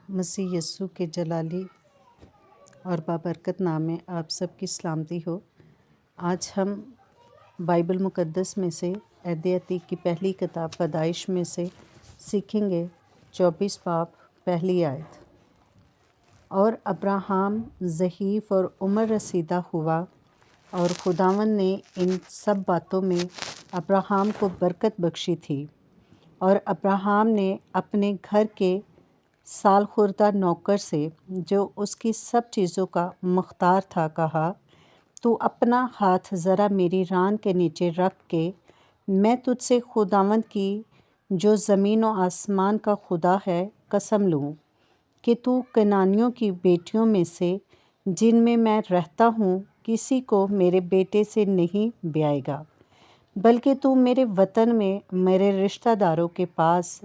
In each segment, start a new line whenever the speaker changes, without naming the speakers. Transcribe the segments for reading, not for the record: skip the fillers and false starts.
مسیح یسوع کے جلالی اور بابرکت نام میں آپ سب کی سلامتی ہو۔ آج ہم بائبل مقدس میں سے عہد عتیق کی پہلی کتاب پیدائش میں سے سیکھیں گے 24 باب پہلی آیت۔ اور ابراہیم ضعیف اور عمر رسیدہ ہوا، اور خداوند نے ان سب باتوں میں ابراہیم کو برکت بخشی تھی۔ اور ابراہیم نے اپنے گھر کے سال خوردہ نوکر سے جو اس کی سب چیزوں کا مختار تھا کہا، تو اپنا ہاتھ ذرا میری ران کے نیچے رکھ کے میں تجھ سے خداوند کی جو زمین و آسمان کا خدا ہے قسم لوں کہ تو کنانیوں کی بیٹیوں میں سے جن میں میں رہتا ہوں کسی کو میرے بیٹے سے نہیں بیائے گا، بلکہ تو میرے وطن میں میرے رشتہ داروں کے پاس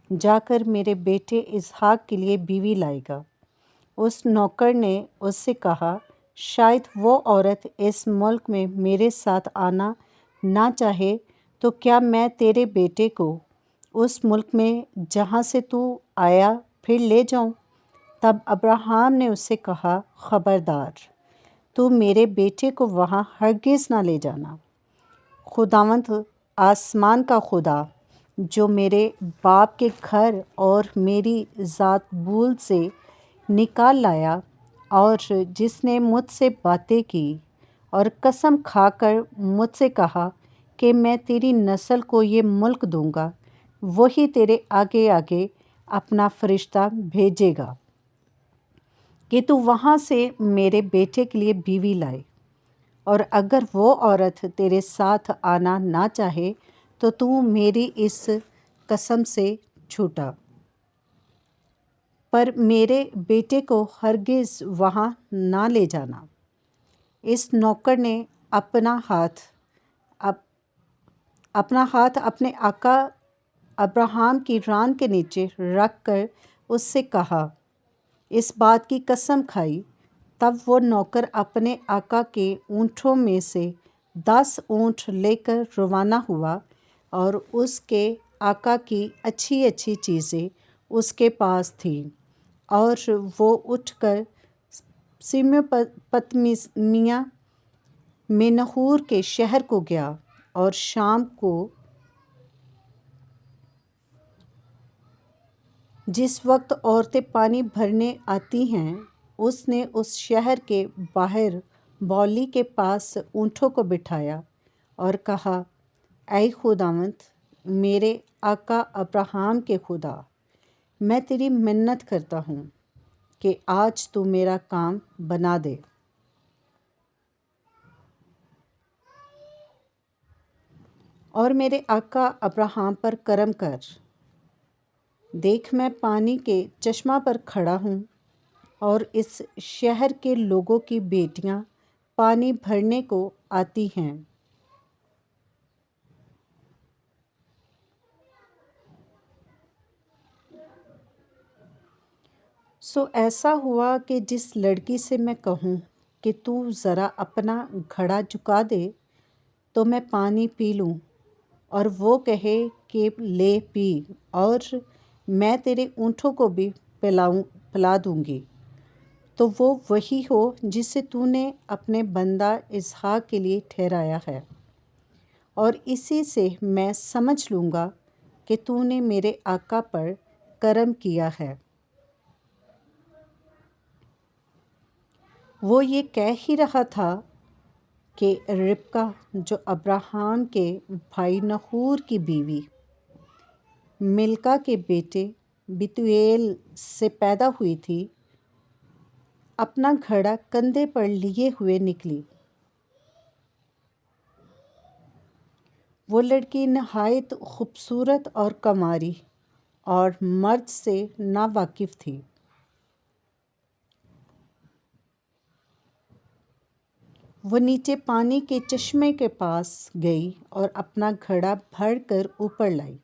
جا کر میرے بیٹے اسحاق کے لیے بیوی لائے گا۔ اس نوکر نے اس سے کہا، شاید وہ عورت اس ملک میں میرے ساتھ آنا نہ چاہے تو کیا میں تیرے بیٹے کو اس ملک میں جہاں سے تو آیا پھر لے جاؤں؟ تب ابراہیم نے اس سے کہا، خبردار، تو میرے بیٹے کو وہاں ہرگز نہ لے جانا۔ خداوند آسمان کا خدا جو میرے باپ کے گھر اور میری ذات بول سے نکال لایا، اور جس نے مجھ سے باتیں کی اور قسم کھا کر مجھ سے کہا کہ میں تیری نسل کو یہ ملک دوں گا، وہی تیرے آگے آگے اپنا فرشتہ بھیجے گا کہ تو وہاں سے میرے بیٹے کے لیے بیوی لائے۔ اور اگر وہ عورت تیرے ساتھ آنا نہ چاہے تو میری اس قسم سے چھوٹا، پر میرے بیٹے کو ہرگز وہاں نہ لے جانا۔ اس نوکر نے اپنا ہاتھ اپنے آقا ابراہیم کی ران کے نیچے رکھ کر اس سے کہا، اس بات کی قسم کھائی۔ تب وہ نوکر اپنے آقا کے اونٹوں میں سے 10 اونٹ لے کر روانہ ہوا، اور اس کے آقا کی اچھی اچھی چیزیں اس کے پاس تھیں، اور وہ اٹھ کر میسوپوتامیہ میں نحور کے شہر کو گیا، اور شام کو جس وقت عورتیں پانی بھرنے آتی ہیں اس نے اس شہر کے باہر باولی کے پاس اونٹوں کو بٹھایا اور کہا، اے خداوند میرے آقا ابراہیم کے خدا، میں تیری منت کرتا ہوں کہ آج تو میرا کام بنا دے، اور میرے آقا ابراہیم پر کرم کر۔ دیکھ میں پانی کے چشمہ پر کھڑا ہوں، اور اس شہر کے لوگوں کی بیٹیاں پانی بھرنے کو آتی ہیں۔ سو ایسا ہوا کہ جس لڑکی سے میں کہوں کہ تو ذرا اپنا گھڑا جھکا دے تو میں پانی پی لوں، اور وہ کہے کہ لے پی، اور میں تیرے اونٹوں کو بھی پلا دوں گی، تو وہ وہی ہو جسے تو نے اپنے بندہ اسحاق کے لیے ٹھہرایا ہے، اور اسی سے میں سمجھ لوں گا کہ تو نے میرے آقا پر کرم کیا ہے۔ وہ یہ کہہ ہی رہا تھا کہ ربکہ جو ابراہیم کے بھائی نحور کی بیوی ملکا کے بیٹے بتویل سے پیدا ہوئی تھی، اپنا گھڑا کندھے پر لیے ہوئے نکلی۔ وہ لڑکی نہایت خوبصورت اور کماری اور مرد سے ناواقف تھی۔ وہ نیچے پانی کے چشمے کے پاس گئی اور اپنا گھڑا بھر کر اوپر لائی۔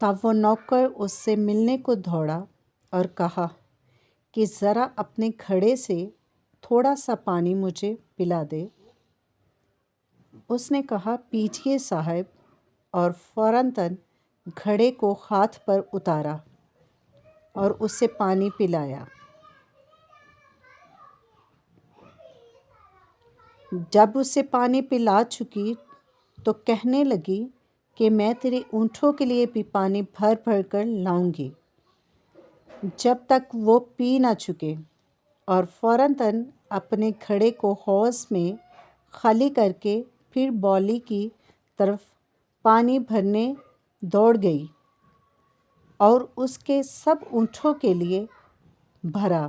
تب وہ نوکر اس سے ملنے کو دوڑا اور کہا کہ ذرا اپنے گھڑے سے تھوڑا سا پانی مجھے پلا دے۔ اس نے کہا، پیجیے صاحب، اور فوراً گھڑے کو ہاتھ پر اتارا اور اسے پانی پلایا۔ جب اسے پانی پلا چکی تو کہنے لگی کہ میں تیرے اونٹوں کے لیے بھی پانی بھر بھر کر لاؤں گی جب تک وہ پی نہ چکے، اور فوراً اپنے گھڑے کو حوض میں خالی کر کے پھر بولی کی طرف پانی بھرنے دوڑ گئی اور اس کے سب اونٹوں کے لیے بھرا۔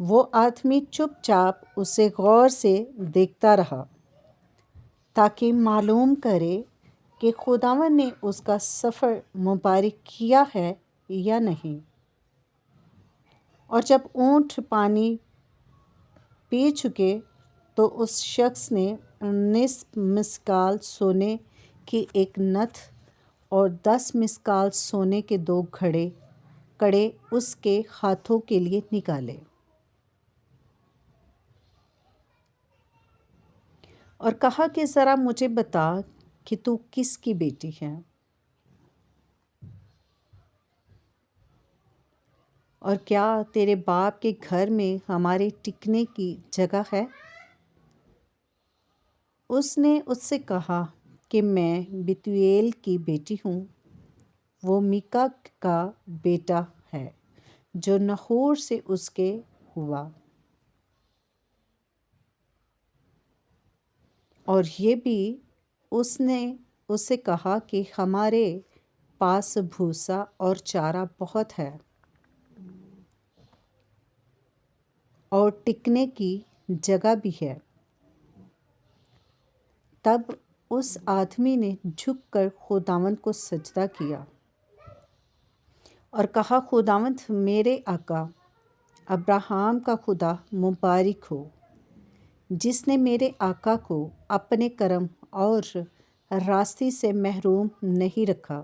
وہ آدمی چپ چاپ اسے غور سے دیکھتا رہا تاکہ معلوم کرے کہ خداوند نے اس کا سفر مبارک کیا ہے یا نہیں۔ اور جب اونٹ پانی پی چکے تو اس شخص نے 19 مسکال سونے کی ایک نتھ اور 10 مسکال سونے کے 2 کڑے اس کے ہاتھوں کے لیے نکالے، اور کہا کہ ذرا مجھے بتا کہ تو کس کی بیٹی ہے، اور کیا تیرے باپ کے گھر میں ہمارے ٹکنے کی جگہ ہے؟ اس نے اس سے کہا کہ میں بتویل کی بیٹی ہوں۔ وہ میکا کا بیٹا ہے جو نحور سے اس کے ہوا، اور یہ بھی اس نے اس سے کہا کہ ہمارے پاس بھوسا اور چارہ بہت ہے اور ٹکنے کی جگہ بھی ہے۔ تب اس آدمی نے جھک کر خداوند کو سجدہ کیا اور کہا، خداوند میرے آقا ابراہیم کا خدا مبارک ہو، جس نے میرے آقا کو اپنے کرم اور راستی سے محروم نہیں رکھا،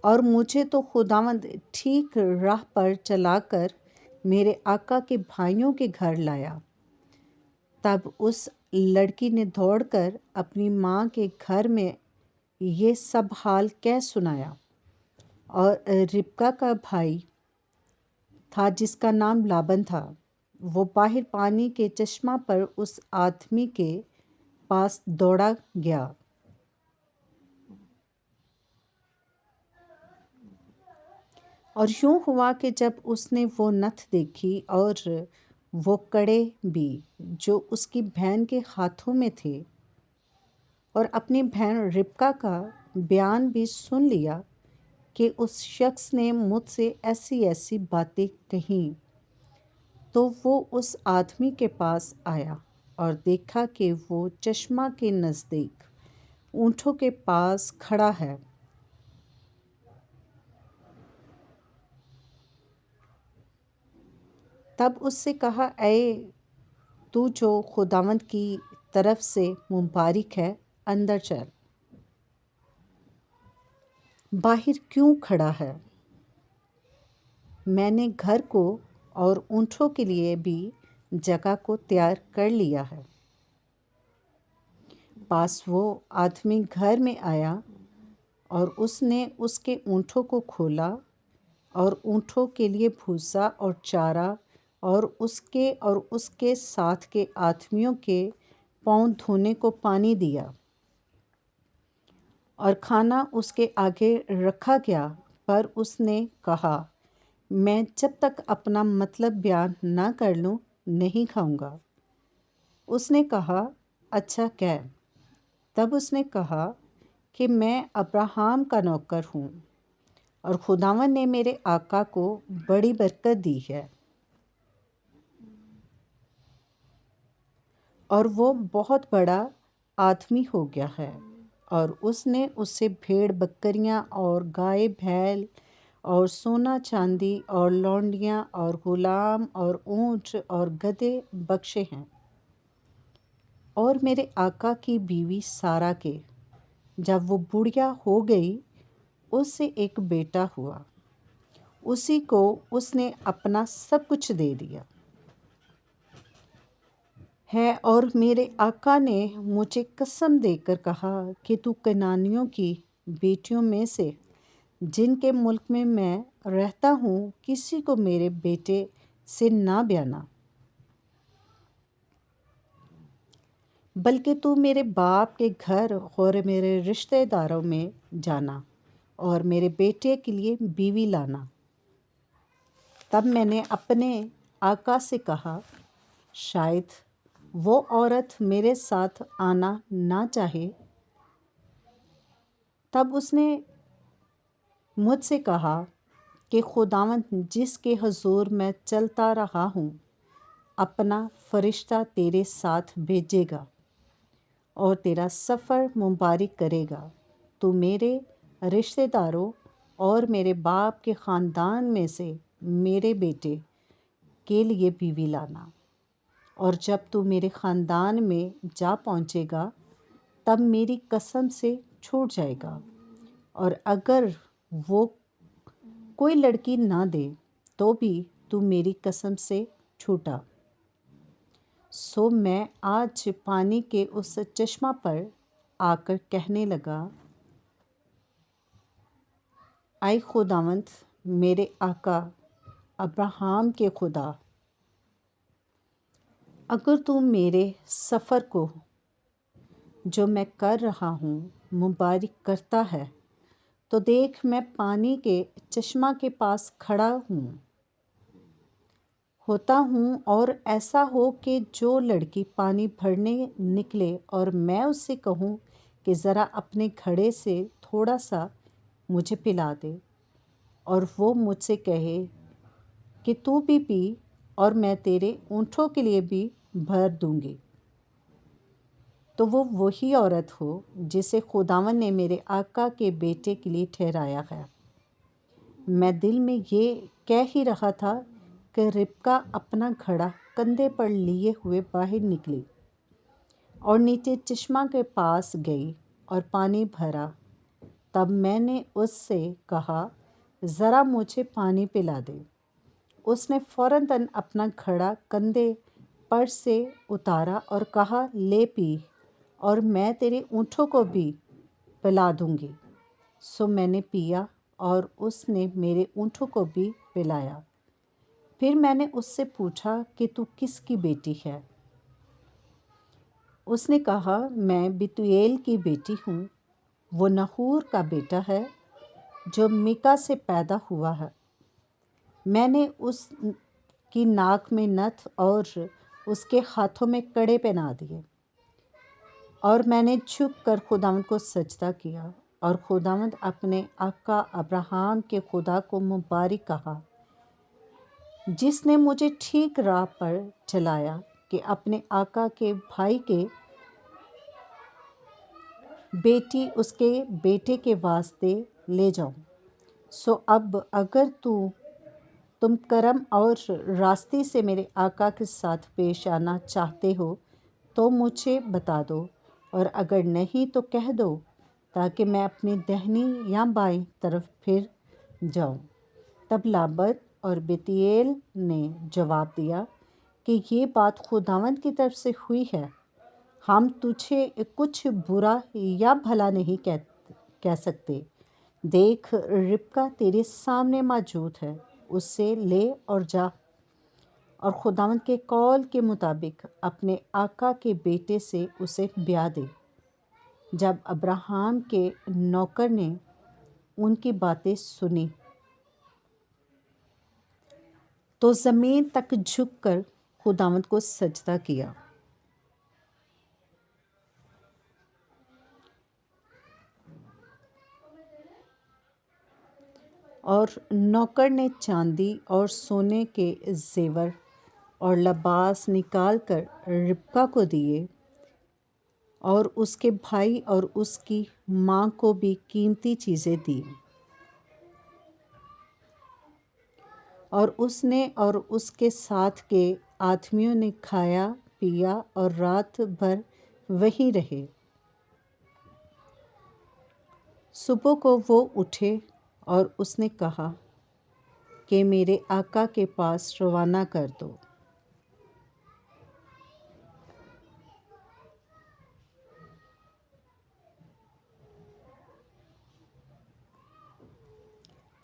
اور مجھے تو خداوند ٹھیک راہ پر چلا کر میرے آقا کے بھائیوں کے گھر لایا۔ تب اس لڑکی نے دوڑ کر اپنی ماں کے گھر میں یہ سب حال کہہ سنایا، اور ربکا کا بھائی تھا جس کا نام لابن تھا، وہ باہر پانی کے چشمہ پر اس آدمی کے پاس دوڑا گیا اور یوں ہوا کہ جب اس نے وہ نتھ دیکھی اور وہ کڑے بھی جو اس کی بہن کے ہاتھوں میں تھے، اور اپنی بہن ربکا کا بیان بھی سن لیا کہ اس شخص نے مجھ سے ایسی ایسی باتیں کہیں، تو وہ اس آدمی کے پاس آیا اور دیکھا کہ وہ چشمہ کے نزدیک اونٹوں کے پاس کھڑا ہے۔ تب اس سے کہا، اے تو جو خداوند کی طرف سے مبارک ہے، اندر چل، باہر کیوں کھڑا ہے؟ میں نے گھر کو اور اونٹوں کے لیے بھی جگہ کو تیار کر لیا ہے۔ پاس وہ آدمی گھر میں آیا اور اس نے اس کے اونٹوں کو کھولا اور اونٹوں کے لیے بھوسا اور چارہ اور اس کے ساتھ کے آدمیوں کے پاؤں دھونے کو پانی دیا، اور کھانا اس کے آگے رکھا گیا، پر اس نے کہا، میں جب تک اپنا مطلب بیان نہ کر لوں نہیں کھاؤں گا۔ اس نے کہا، اچھا کہہ۔ تب اس نے کہا کہ میں ابراہیم کا نوکر ہوں، اور خداوند نے میرے آقا کو بڑی برکت دی ہے، اور وہ بہت بڑا آدمی ہو گیا ہے، اور اس نے اس سے بھیڑ بکریاں اور گائے بھیل اور سونا چاندی اور لونڈیاں اور غلام اور اونٹ اور گدھے بخشے ہیں۔ اور میرے آقا کی بیوی سارہ کے جب وہ بڑھیا ہو گئی، اس سے ایک بیٹا ہوا، اسی کو اس نے اپنا سب کچھ دے دیا ہے، اور میرے آقا نے مجھے قسم دے کر کہا کہ تو کنعانیوں کی بیٹیوں میں سے جن کے ملک میں میں رہتا ہوں کسی کو میرے بیٹے سے نہ بیانا، بلکہ تو میرے باپ کے گھر اور میرے رشتہ داروں میں جانا اور میرے بیٹے کے لیے بیوی لانا۔ تب میں نے اپنے آقا سے کہا، شاید وہ عورت میرے ساتھ آنا نہ چاہے۔ تب اس نے مجھ سے کہا کہ خداوند جس کے حضور میں چلتا رہا ہوں اپنا فرشتہ تیرے ساتھ بھیجے گا اور تیرا سفر مبارک کرے گا۔ تو میرے رشتہ داروں اور میرے باپ کے خاندان میں سے میرے بیٹے کے لیے بیوی لانا، اور جب تو میرے خاندان میں جا پہنچے گا تب میری قسم سے چھوٹ جائے گا، اور اگر وہ کوئی لڑکی نہ دے تو بھی تو میری قسم سے چھوٹا۔ سو میں آج پانی کے اس چشمہ پر آ کر کہنے لگا، اے خداوند میرے آقا ابراہیم کے خدا، اگر تو میرے سفر کو جو میں کر رہا ہوں مبارک کرتا ہے تو دیکھ میں پانی کے چشمہ کے پاس کھڑا ہوتا ہوں، اور ایسا ہو کہ جو لڑکی پانی بھرنے نکلے اور میں اس سے کہوں کہ ذرا اپنے گھڑے سے تھوڑا سا مجھے پلا دے، اور وہ مجھ سے کہے کہ تو بھی پی اور میں تیرے اونٹوں کے لیے بھی بھر دوں گی، تو وہ وہی عورت ہو جسے خداوند نے میرے آقا کے بیٹے کے لیے ٹھہرایا ہے۔ میں دل میں یہ کہہ ہی رہا تھا کہ ربکا اپنا گھڑا کندھے پر لیے ہوئے باہر نکلی اور نیچے چشمہ کے پاس گئی اور پانی بھرا۔ تب میں نے اس سے کہا، ذرا مجھے پانی پلا دے۔ اس نے فوراً اپنا گھڑا کندھے پر سے اتارا اور کہا، لے پی اور میں تیرے اونٹوں کو بھی پلا دوں گی۔ سو میں نے پیا اور اس نے میرے اونٹوں کو بھی پلایا۔ پھر میں نے اس سے پوچھا کہ تو کس کی بیٹی ہے؟ اس نے کہا، میں بتویل کی بیٹی ہوں، وہ نحور کا بیٹا ہے جو میکا سے پیدا ہوا ہے۔ میں نے اس کی ناک میں نتھ اور اس کے ہاتھوں میں کڑے پہنا دیے، اور میں نے جھک کر خداوند کو سجدہ کیا اور خداوند اپنے آقا ابراہیم کے خدا کو مبارک کہا، جس نے مجھے ٹھیک راہ پر چلایا کہ اپنے آقا کے بھائی کے بیٹی اس کے بیٹے کے واسطے لے جاؤں۔ سو اب اگر تم کرم اور راستی سے میرے آقا کے ساتھ پیش آنا چاہتے ہو تو مجھے بتا دو، اور اگر نہیں تو کہہ دو تاکہ میں اپنی دہنی یا بائیں طرف پھر جاؤں۔ تب لابد اور بتیل نے جواب دیا کہ یہ بات خداوند کی طرف سے ہوئی ہے، ہم تجھے کچھ برا یا بھلا نہیں کہہ سکتے۔ دیکھ ربکا تیرے سامنے موجود ہے، اس سے لے اور جا، اور خداوند کے قول کے مطابق اپنے آقا کے بیٹے سے اسے بیاہ دے۔ جب ابراہیم کے نوکر نے ان کی باتیں سنی تو زمین تک جھک کر خداوند کو سجدہ کیا۔ اور نوکر نے چاندی اور سونے کے زیور اور لباس نکال کر ربکا کو دیے، اور اس کے بھائی اور اس کی ماں کو بھی قیمتی چیزیں دیں، اور اس نے اور اس کے ساتھ کے آدمیوں نے کھایا پیا اور رات بھر وہیں رہے۔ صبح کو وہ اٹھے اور اس نے کہا کہ میرے آقا کے پاس روانہ کر دو۔